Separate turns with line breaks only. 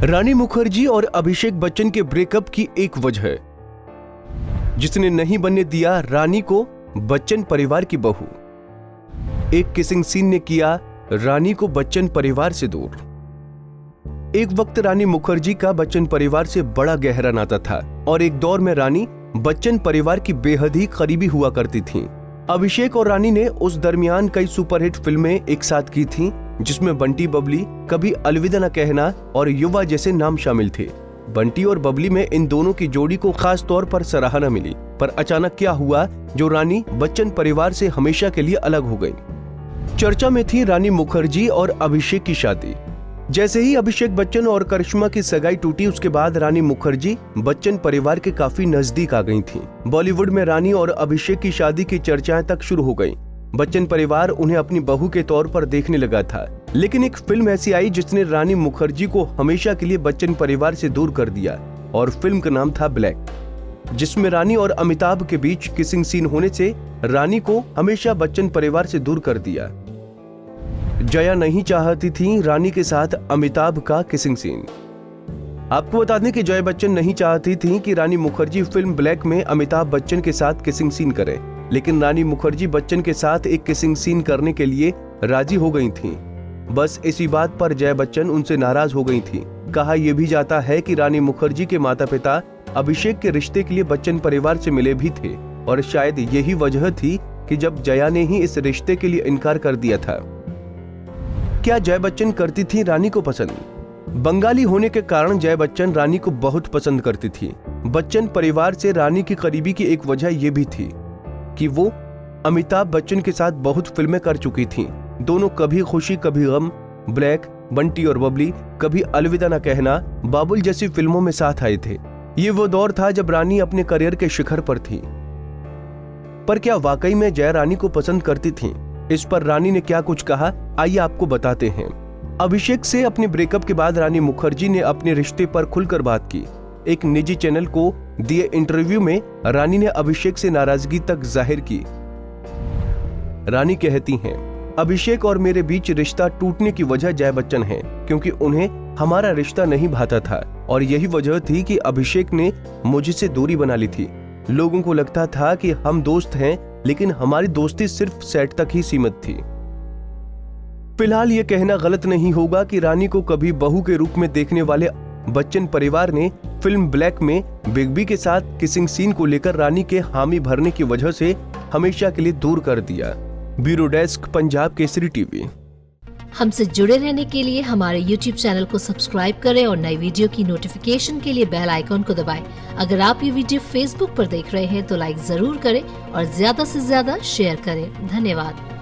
रानी मुखर्जी और अभिषेक बच्चन के ब्रेकअप की एक वजह, जिसने नहीं बनने दिया रानी को बच्चन परिवार की बहू। एक किसिंग सीन ने किया रानी को बच्चन परिवार से दूर। एक वक्त रानी मुखर्जी का बच्चन परिवार से बड़ा गहरा नाता था और एक दौर में रानी बच्चन परिवार की बेहद ही करीबी हुआ करती थीं। अभिषेक और रानी ने उस दरमियान कई सुपरहिट फिल्में एक साथ की थीं, जिसमें बंटी बबली, कभी अलविदा न कहना और युवा जैसे नाम शामिल थे। बंटी और बबली में इन दोनों की जोड़ी को खास तौर पर सराहना मिली, पर अचानक क्या हुआ जो रानी बच्चन परिवार से हमेशा के लिए अलग हो गई। चर्चा में थी रानी मुखर्जी और अभिषेक की शादी। जैसे ही अभिषेक बच्चन और करिश्मा की सगाई टूटी, उसके बाद रानी मुखर्जी बच्चन परिवार के काफी नजदीक आ गई थीं। बॉलीवुड में रानी और अभिषेक की शादी की चर्चाएं तक शुरू हो गईं। बच्चन परिवार उन्हें अपनी बहू के तौर पर देखने लगा था, लेकिन एक फिल्म ऐसी आई जिसने रानी मुखर्जी को हमेशा के लिए बच्चन परिवार से दूर कर दिया और फिल्म का नाम था ब्लैक, जिसमें रानी और अमिताभ के बीच किसिंग सीन होने से रानी को हमेशा बच्चन परिवार से दूर कर दिया। जया नहीं चाहती थी रानी के साथ अमिताभ का किसिंग सीन। आपको बता दें कि जया बच्चन नहीं चाहती थी कि रानी मुखर्जी फिल्म ब्लैक में अमिताभ बच्चन के साथ किसिंग सीन करे, लेकिन रानी मुखर्जी बच्चन के साथ एक किसिंग सीन करने के लिए राजी हो गई थीं। बस इसी बात पर जया बच्चन उनसे नाराज हो गई थीं। कहा यह भी जाता है कि रानी मुखर्जी के माता पिता अभिषेक के रिश्ते के लिए बच्चन परिवार से मिले भी थे और शायद यही वजह थी कि जब जया ने ही इस रिश्ते के लिए इनकार कर दिया था। क्या जया बच्चन करती थी रानी को पसंद? बंगाली होने के कारण जया बच्चन रानी को बहुत पसंद करती थी। बच्चन परिवार से रानी की करीबी की एक वजह यह भी थी कि वो अमिताभ बच्चन के साथ बहुत फिल्में कर चुकी थीं। दोनों कभी खुशी कभी गम, ब्लैक, बंटी और बबली, कभी अलविदा न कहना, बाबुल जैसी फिल्मों में साथ आए थे। ये वो दौर था जब रानी अपने करियर के शिखर पर थी। पर क्या वाकई में जया रानी को पसंद करती थीं? इस पर रानी ने क्या कुछ कहा, आइए आपको बताते हैं। अभिषेक से अपने ब्रेकअप के बाद रानी मुखर्जी ने अपने रिश्ते पर खुलकर बात की। एक निजी चैनल को दिए इंटरव्यू में रानी ने अभिषेक से नाराजगी तक जाहिर की। रानी कहती हैं, अभिषेक और मेरे बीच रिश्ता टूटने की वजह जया बच्चन है, क्योंकि उन्हें हमारा रिश्ता नहीं भाता था और यही वजह थी कि अभिषेक ने मुझसे दूरी बना ली थी। लोगों को लगता था कि हम दोस्त हैं, लेकिन हमारी दोस्ती सिर्फ सेट तक ही सीमित थी। फिलहाल ये कहना गलत नहीं होगा कि रानी को कभी बहू के रूप में देखने वाले बच्चन परिवार ने फिल्म ब्लैक में बिग बी के साथ किसिंग सीन को लेकर रानी के हामी भरने की वजह से हमेशा के लिए दूर कर दिया। Bureau desk, Punjab Kesari TV.
हमसे जुड़े रहने के लिए हमारे YouTube चैनल को सब्सक्राइब करें और नई वीडियो की नोटिफिकेशन के लिए बेल आइकॉन को दबाएं। अगर आप ये वीडियो Facebook पर देख रहे हैं तो लाइक जरूर करें और ज्यादा से ज्यादा शेयर करें। धन्यवाद।